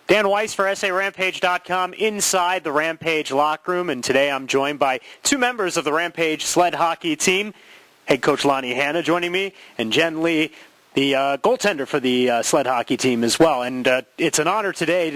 Dan Weiss for SARampage.com inside the Rampage locker room, and today I'm joined by two members of the Rampage Sled hockey team, head coach Lonnie Hanna joining me, and Jen Lee, the goaltender for the sled hockey team as well. And it's an honor today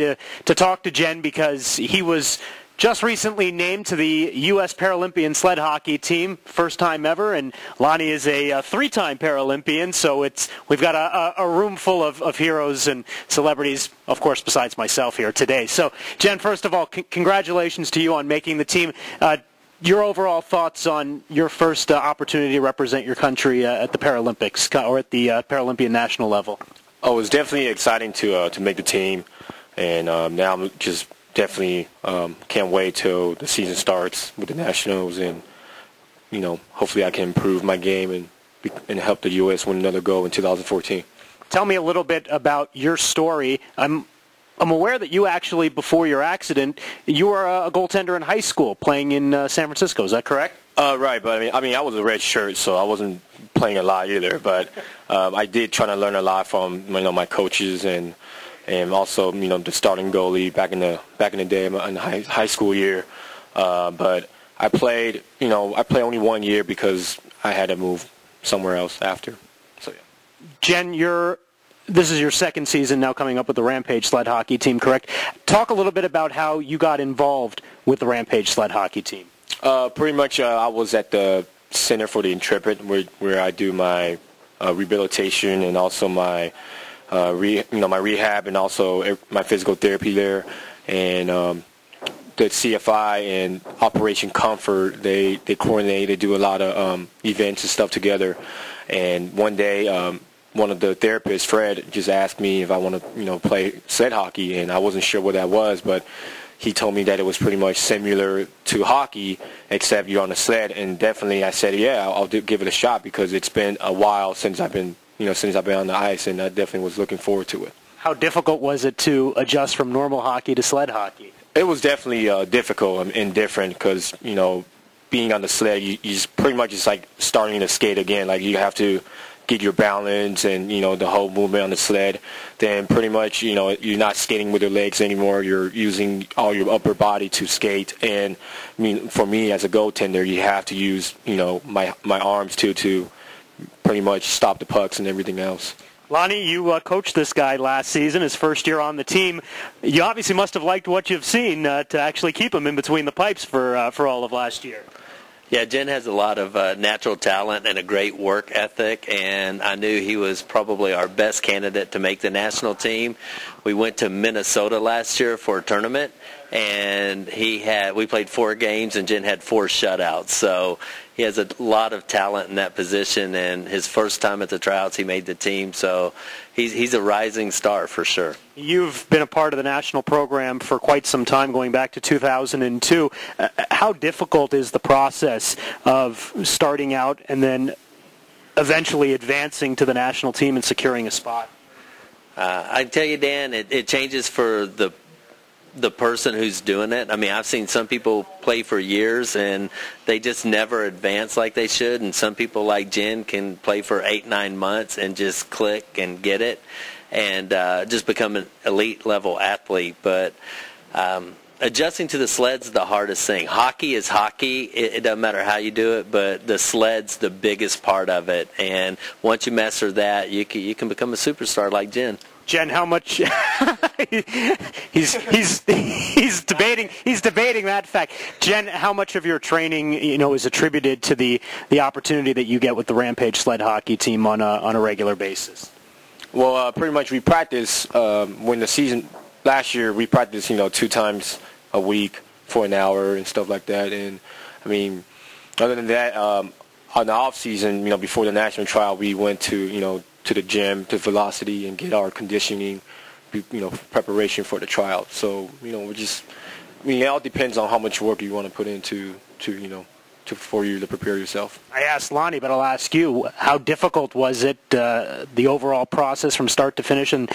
to talk to Jen because he was just recently named to the U.S. Paralympian sled hockey team, first time ever, and Lonnie is a three-time Paralympian, so we've got a room full of heroes and celebrities, of course, besides myself here today. So, Jen, first of all, congratulations to you on making the team. Your overall thoughts on your first opportunity to represent your country at the Paralympics or at the Paralympian national level? Oh, it was definitely exciting to make the team, and now I'm just definitely can't wait till the season starts with the Nationals, and hopefully I can improve my game and help the U.S. win another gold in 2014. Tell me a little bit about your story. I'm aware that you actually, before your accident, you were a goaltender in high school playing in San Francisco. Is that correct? Right, but I mean, I was a red shirt, so I wasn't playing a lot either. But I did try to learn a lot from my coaches and also the starting goalie back in the day in the high school year. But I played only 1 year because I had to move somewhere else after. So yeah. Jen, this is your second season now coming up with the Rampage Sled hockey team, correct? Talk a little bit about how you got involved with the Rampage Sled hockey team. Pretty much I was at the Center for the Intrepid where I do my rehabilitation and also my my rehab and also my physical therapy there. And the CFI and Operation Comfort, they coordinate, they do a lot of events and stuff together. And one day, one of the therapists, Fred, just asked me if I want to play sled hockey, and I wasn't sure what that was, but he told me that it was pretty much similar to hockey, except you're on a sled. And definitely I said, yeah, I'll give it a shot because it's been a while since I've been on the ice, and I definitely was looking forward to it. How difficult was it to adjust from normal hockey to sled hockey? It was definitely difficult and different because, being on the sled, you just pretty much it's like starting to skate again. Like you have to get your balance and, the whole movement on the sled. Then pretty much, you're not skating with your legs anymore. You're using all your upper body to skate. And for me as a goaltender, you have to use, my arms to pretty much stop the pucks and everything else. Lonnie, you coached this guy last season, his first year on the team. You obviously must have liked what you've seen to actually keep him in between the pipes for all of last year. Yeah, Jen has a lot of natural talent and a great work ethic, and I knew he was probably our best candidate to make the national team. We went to Minnesota last year for a tournament, and we played 4 games, and Jen had 4 shutouts. So he has a lot of talent in that position, and his first time at the tryouts, he made the team. So he's a rising star for sure. You've been a part of the national program for quite some time, going back to 2002. How difficult is the process of starting out and then eventually advancing to the national team and securing a spot? I tell you, Dan, it changes for the person who's doing it. I mean, I've seen some people play for years and they just never advance like they should, and some people like Jen can play for 8-9 months and just click and get it and just become an elite level athlete. But adjusting to the sled's the hardest thing. Hockey is hockey. It doesn't matter how you do it, but the sled's the biggest part of it. And once you master that, you can become a superstar like Jen. Jen, how much he's debating that fact. Jen, how much of your training is attributed to the opportunity that you get with the Rampage Sled hockey team on a regular basis? Well, pretty much we practice when the season last year we practiced 2 times a week for an hour and stuff like that. And I mean, other than that, on the off season, before the national trial, we went to to the gym, to Velocity, and get our conditioning, preparation for the trial. So, it all depends on how much work you want to put into, for you to prepare yourself. I asked Lonnie, but I'll ask you, how difficult was it, the overall process from start to finish and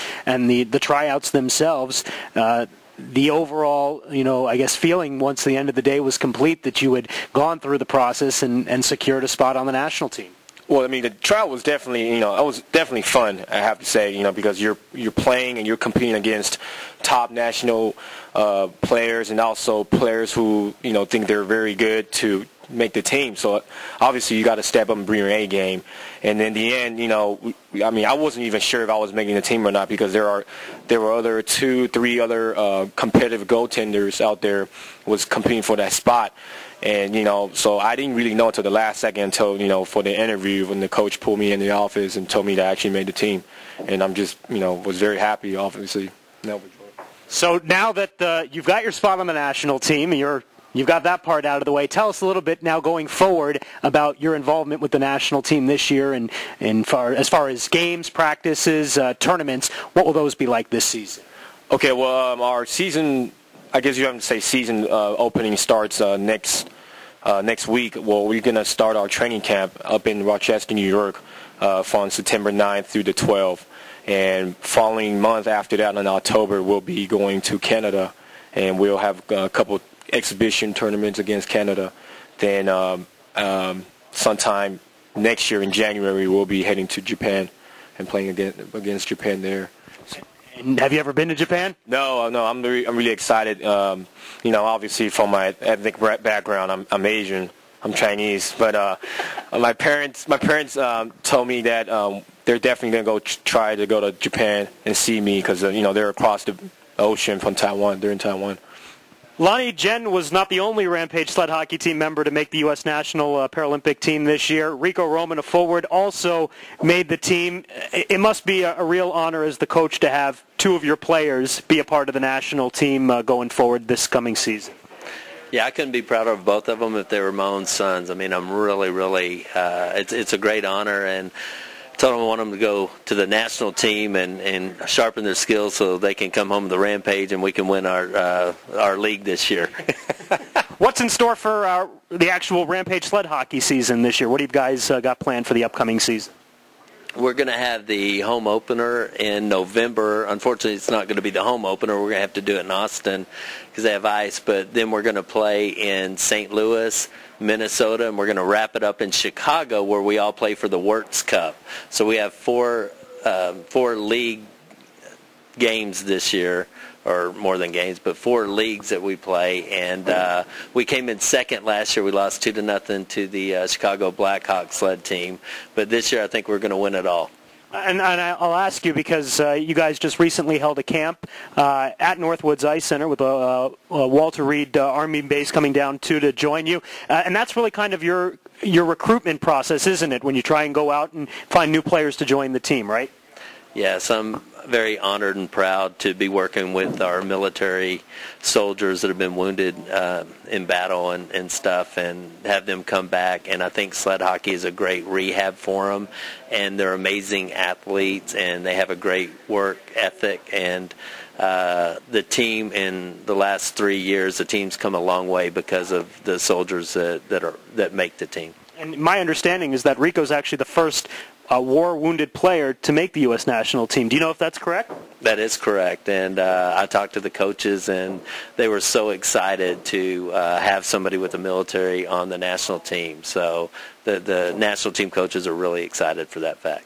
the tryouts themselves, the overall, I guess, feeling once the end of the day was complete that you had gone through the process and secured a spot on the national team? Well, I mean, the trial was definitely, it was definitely fun, I have to say, because you're playing and you're competing against top national players and also players who, think they're very good to make the team. So obviously you got to step up and bring your A game. And in the end, I wasn't even sure if I was making the team or not because there were 3 other competitive goaltenders out there was competing for that spot. And, so I didn't really know until the last second until, for the interview when the coach pulled me in the office and told me that I actually made the team. And I'm just, was very happy, obviously. So now that you've got your spot on the national team and you've got that part out of the way, tell us a little bit now going forward about your involvement with the national team this year and as far as games, practices, tournaments, what will those be like this season? Okay, well, our season, I guess you have to say season opening starts next week. Well, we're going to start our training camp up in Rochester, New York from September 9th through the 12th. And following month after that in October, we'll be going to Canada, and we'll have a couple exhibition tournaments against Canada. Then sometime next year in January, we'll be heading to Japan and playing against Japan there. And have you ever been to Japan? No, I'm really excited. Obviously from my ethnic background, I'm Asian, I'm Chinese, but my parents told me that they're definitely going to try to go to Japan and see me because they're across the ocean from Taiwan. They're in Taiwan. Lonnie, Jen was not the only Rampage Sled hockey team member to make the U.S. National Paralympic team this year. Rico Roman, a forward, also made the team. It must be a real honor as the coach to have 2 of your players be a part of the national team going forward this coming season. Yeah, I couldn't be prouder of both of them if they were my own sons. I mean, I'm really, it's a great honor, and told them I want them to go to the national team and sharpen their skills so they can come home to the Rampage and we can win our league this year. What's in store for the actual Rampage Sled hockey season this year? What do you guys got planned for the upcoming season? We're going to have the home opener in November. Unfortunately, it's not going to be the home opener. We're going to have to do it in Austin because they have ice. But then we're going to play in St. Louis, Minnesota, and we're going to wrap it up in Chicago where we all play for the Wirtz Cup. So we have four league games this year, or more than games, but 4 leagues that we play. And we came in second last year. We lost 2-0 to the Chicago Blackhawks sled team. But this year I think we're going to win it all. And I'll ask you because you guys just recently held a camp at Northwoods Ice Center with Walter Reed Army Base coming down to join you. And that's really kind of your recruitment process, isn't it, when you try and go out and find new players to join the team, right? Yes, I'm very honored and proud to be working with our military soldiers that have been wounded in battle and stuff and have them come back. And I think sled hockey is a great rehab for them. And they're amazing athletes, and they have a great work ethic. And the team in the last 3 years, the team's come a long way because of the soldiers that make the team. And my understanding is that Rico's actually the first war-wounded player to make the U.S. national team. Do you know if that's correct? That is correct, and I talked to the coaches, and they were so excited to have somebody with the military on the national team. So the national team coaches are really excited for that fact.